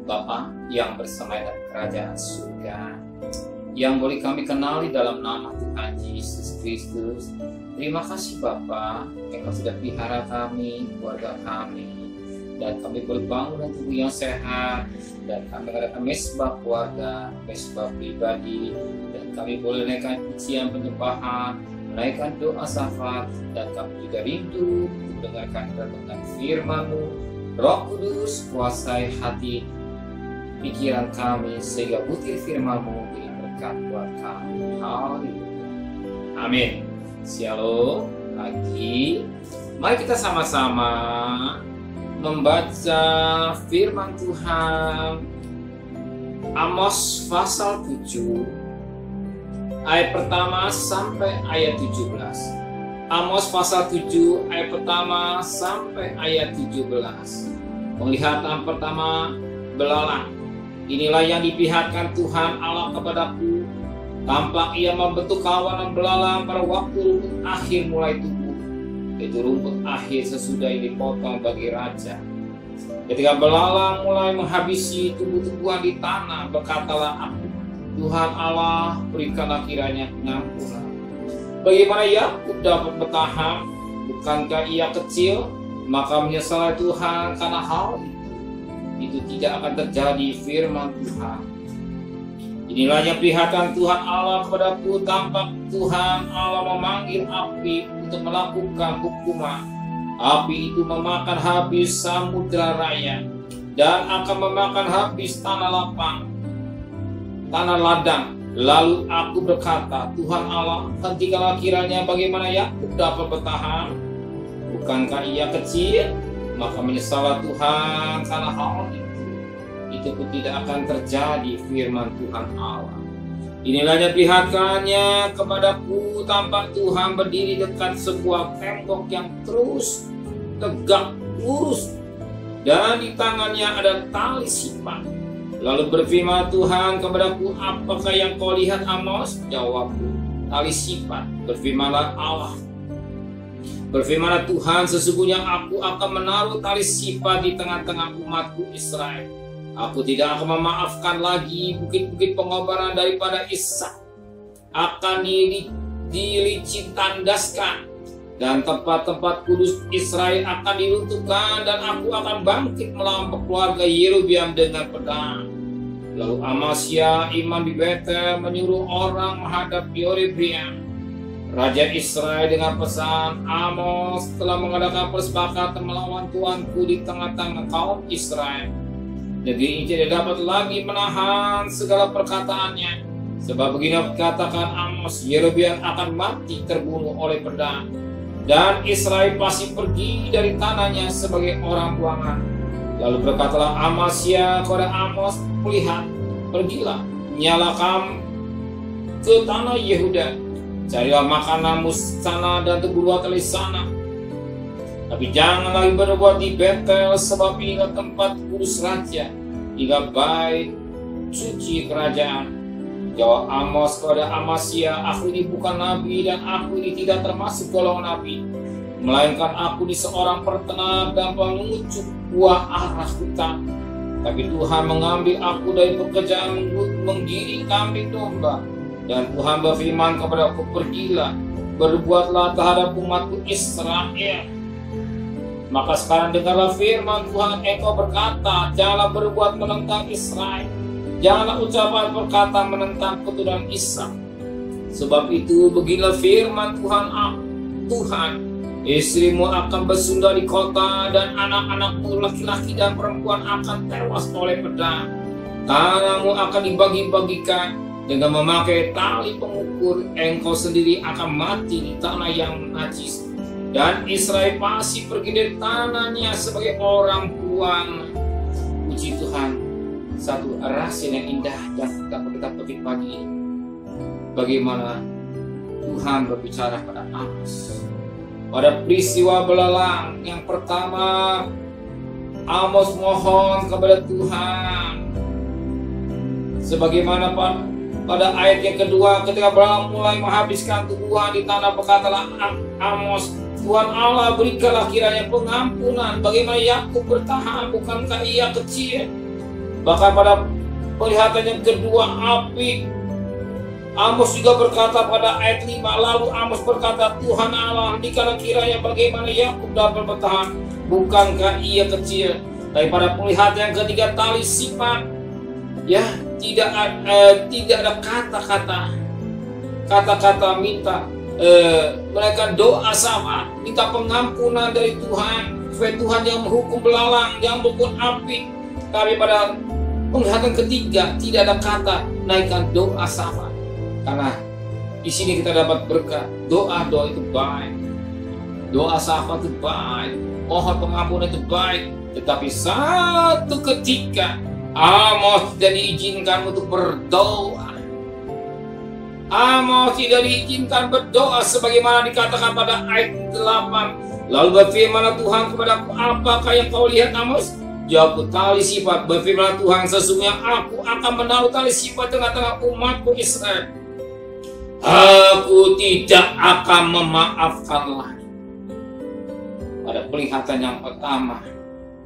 Bapa yang bersemayam di kerajaan surga, yang boleh kami kenali dalam nama Tuhan Yesus Kristus. Terima kasih Bapa, Engkau sudah pelihara kami, keluarga kami, dan kami boleh bangun dengan tubuh yang sehat, dan kami mengadakan mesbah keluarga, mesbah pribadi, dan kami boleh naikkan pujian penyembahan, menaikkan doa syafaat, dan kami juga rindu mendengarkan renungan firman-Mu. Roh Kudus, kuasai hati pikiran kami sehingga butir firman-Mu menjadi berkat buat kami. Haleluya. Amin. Shalom. Lagi, mari kita sama-sama membaca firman Tuhan. Amos pasal 7 ayat pertama sampai ayat 17. Amos pasal 7 ayat pertama sampai ayat 17. Penglihatan pertama, belalang. Inilah yang diperlihatkan Tuhan Allah kepadaku. Tampak ia membentuk kawanan belalang pada waktu rumput akhir mulai tumbuh. Itu rumput akhir sesudah ini dipotong bagi raja. Ketika belalang mulai menghabisi tumbuh-tumbuhan di tanah, berkatalah aku, Tuhan Allah, berikanlah kiranya pengampunan. Bagaimana Yakub dapat bertahan? Bukankah ia kecil? Maka menyesallah Tuhan karena hal itu. Itu tidak akan terjadi, firman Tuhan. Inilah yang perhatian Tuhan Allah kepadaku. Tampak Tuhan Allah memanggil api untuk melakukan hukuman. Api itu memakan habis samudra raya dan akan memakan habis tanah lapang, tanah ladang. Lalu aku berkata, Tuhan Allah, hentikanlah kiranya bagaimana Yakub dapat bertahan? Bukankah ia kecil? Maka menyesallah Tuhan karena hal itu pun tidak akan terjadi, firman Tuhan Allah. Inilah yang perhatiannya kepadaku. Tampak Tuhan berdiri dekat sebuah tembok yang terus tegak lurus, dan di tangannya ada tali sipat. Lalu berfirman Tuhan kepadaku, apakah yang kau lihat Amos? Jawabku, tali sipat. Berfirmanlah Allah, berfirmanlah Tuhan, sesungguhnya aku akan menaruh tali sipat di tengah-tengah umatku Israel. Aku tidak akan memaafkan lagi bukit-bukit pengorbanan daripada Ishak. Akan dilicin tandaskan, dan tempat-tempat kudus Israel akan diruntuhkan, dan aku akan bangkit melawan keluarga Yerobeam dengan pedang. Lalu Amasya imam di Betel menyuruh orang menghadap Yerobeam raja Israel dengan pesan, Amos telah mengadakan persepakatan melawan tuanku di tengah-tengah kaum Israel. Negeri ini tidak dapat lagi menahan segala perkataannya. Sebab begini katakan Amos, Yerobeam akan mati terbunuh oleh pedang, dan Israel pasti pergi dari tanahnya sebagai orang buangan. Lalu berkatalah Amasya kepada Amos, lihat, pergilah, nyalakan ke tanah Yehuda, carilah makananmu sana dan teguhlah di sana. Tapi jangan lagi berbuat di Betel, sebab inilah tempat kudus raja, hingga bait suci kerajaan. Jawab Amos kepada Amasya, aku ini bukan nabi, dan aku ini tidak termasuk golongan nabi, melainkan aku ini seorang peternak dan pengucup buah arah hutan. Tapi Tuhan mengambil aku dari pekerjaan menggiring kambing domba. Dan Tuhan berfirman kepada aku, pergilah, berbuatlah terhadap umatku Israel. Maka sekarang dengarlah firman Tuhan, engkau berkata, janganlah berbuat menentang Israel, janganlah ucapan perkataan menentang keturunan Ishak. Sebab itu beginilah firman Tuhan, Tuhan, istrimu akan bersundal di kota, dan anak-anakmu laki-laki dan perempuan akan tewas oleh pedang. Tanahmu akan dibagi-bagikan dengan memakai tali pengukur. Engkau sendiri akan mati di tanah yang najis, dan Israel pasti pergi dari tanahnya sebagai orang buang. Puji Tuhan, satu rahasia yang indah yang kita petik pagi ini. Bagaimana Tuhan berbicara pada Amos. Pada peristiwa belalang yang pertama, Amos mohon kepada Tuhan. Sebagaimana pada ayat yang kedua, ketika belalang mulai menghabiskan tumbuhan di tanah, berkatalah Amos, Tuhan Allah, berikanlah kiranya pengampunan. Bagaimana Yakub bertahan? Bukankah ia kecil? Bahkan pada penglihatan yang kedua api, Amos juga berkata pada ayat 5, lalu Amos berkata, Tuhan Allah, dikala kiranya bagaimana Yakub dapat bertahan, bukankah ia kecil? Daripada penglihatan yang ketiga, tali sifat, ya, tidak ada kata-kata minta, mereka doa sama, minta pengampunan dari Tuhan, supaya Tuhan yang menghukum belalang, yang menghukum api. Tapi pada penglihatan ketiga tidak ada kata naikkan doa sama. Karena di sini kita dapat berkat, doa itu baik, doa syafaat itu baik, mohon pengampunan itu baik. Tetapi satu ketika Amos tidak diizinkan untuk berdoa. Amos tidak diizinkan berdoa sebagaimana dikatakan pada ayat 8. Lalu berfirmanlah Tuhan kepadaku, apakah yang kau lihat Amos? Jawabku, tali sifat. Berfirmanlah Tuhan, sesungguhnya aku akan menaruh tali sifat tengah-tengah umatku Israel. Aku tidak akan memaafkan lagi. Pada penglihatan yang pertama,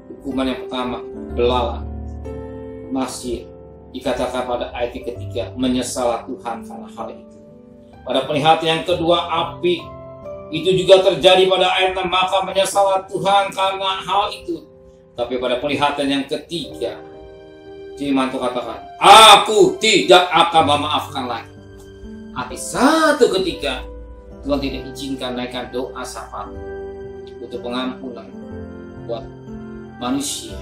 hukuman yang pertama, belalang, masih dikatakan pada ayat yang ketiga, menyesal Tuhan karena hal itu. Pada penglihatan yang kedua, api, itu juga terjadi pada ayat 6, maka menyesal Tuhan karena hal itu. Tapi pada penglihatan yang ketiga, firman Tuhan katakan, aku tidak akan memaafkan lagi. Tapi satu ketika Tuhan tidak izinkan naikkan doa syafaat untuk pengampunan buat manusia.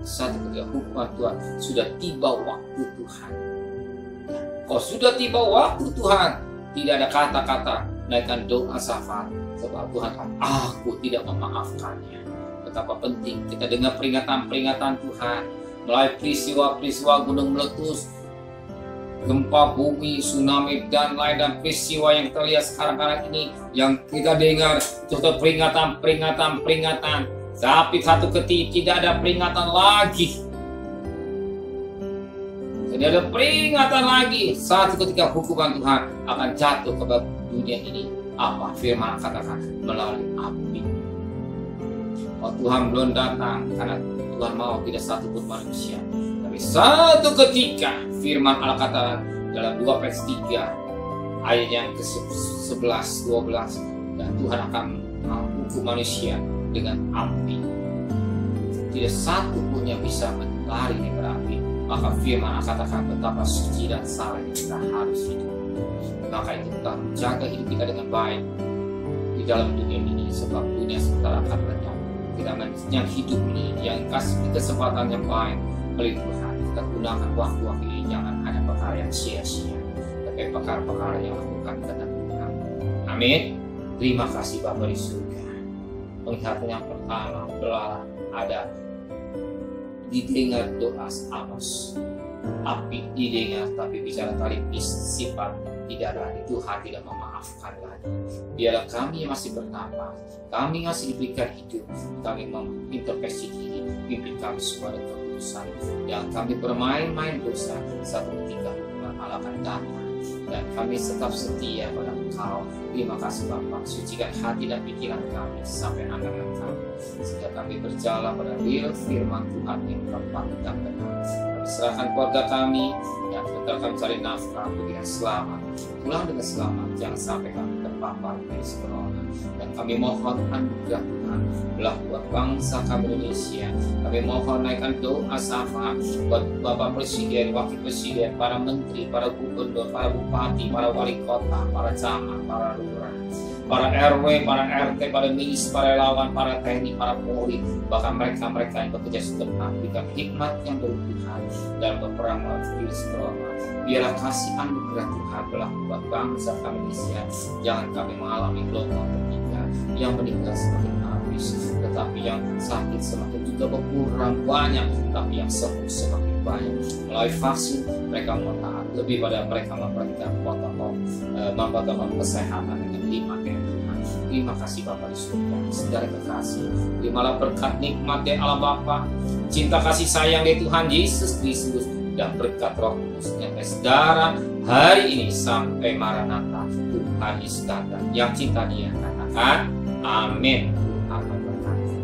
Satu ketika hukuman Tuhan, sudah tiba waktu Tuhan. Kalau sudah tiba waktu Tuhan, tidak ada kata-kata naikkan doa syafaat, sebab Tuhan, aku tidak memaafkannya. Betapa penting kita dengar peringatan-peringatan Tuhan melalui peristiwa-peristiwa gunung meletus, gempa bumi, tsunami, dan lain, dan peristiwa yang terlihat sekarang ini yang kita dengar, contoh peringatan. Tapi satu ketika tidak ada peringatan lagi. Tidak ada peringatan lagi. Satu ketika hukuman Tuhan akan jatuh ke dunia ini. Apa firman katakan? Melalui api. Oh, Tuhan belum datang karena Tuhan mau tidak satu pun manusia. Tapi satu ketika firman Allah katakan dalam 2 Petrus 3 ayat yang ke-11, 12, dan Tuhan akan menghukum manusia dengan api. Tidak satu pun yang bisa lari dari api. Maka firman Allah katakan betapa suci dan saleh kita harus hidup. Maka itu kita jaga hidup kita dengan baik di dalam dunia ini, sebab dunia sementara akan lenyap. Kita yang hidup ini yang kasih kesempatan yang baik oleh Tuhan. Kita gunakan waktu-waktu ini, jangan hanya perkara yang sia-sia, tapi perkara-perkara yang lakukan kehendak Tuhan. Amin. Terima kasih Bapa di surga. Penglihatan yang pertama belalang ada, didengar doa Amos, api didengar, tapi bicara tali sifat tidak ada. Tuhan tidak memaafkan lagi. Biarlah kami masih bernafas, kami masih diberikan hidup, kami mengintervensi diri, pimpin kami semua dengan keputusan. Yang kami bermain-main dosa, satu ketika Tuhan Allah akan datang, dan kami tetap setia pada Engkau. Terima kasih Bapa, sucikan hati dan pikiran kami sampai angan-angan kami, sehingga kami berjalan pada real firman Tuhan yang tepat dan benar. Kami serahkan keluarga kami yang tetap kami cari nafkah dengan selamat, pulang dengan selamat, jangan sampai kami terpapar virus corona. Dan kami mohon anugerah Tuhan belah buat bangsa kami Indonesia. Kami mohon naikkan doa syafaat buat Bapak Presiden, Wakil Presiden, para menteri, para gubernur, para bupati, para wali kota, para camat, para lurah, para RW, para RT, para minis, para relawan, para TNI, para Polri, bahkan mereka yang bekerja setempat, berikan hikmat yang berlebihan dalam berperang melawan virus corona. Biarlah kasih anugerah Tuhan belah buat bangsa kami Indonesia. Jangan kami mengalami gelombang ketiga yang meninggal semakin habis, tetapi yang sakit semakin juga berkurang banyak, tapi yang sembuh semakin banyak. Melalui vaksin mereka mau taat, lebih pada mereka memperhatikan protokol kesehatan dengan 5M Tuhan. Terima kasih Bapa di surga, segala kekasih. Terimalah berkat nikmat dari Allah Bapa, cinta kasih sayang dari Tuhan Yesus Kristus, dan berkat Roh Kudus yang saudara hari ini sampai Maranatha. Tuhan Yesus datang, yang cinta Dia katakan amin. Tuhan memberkati.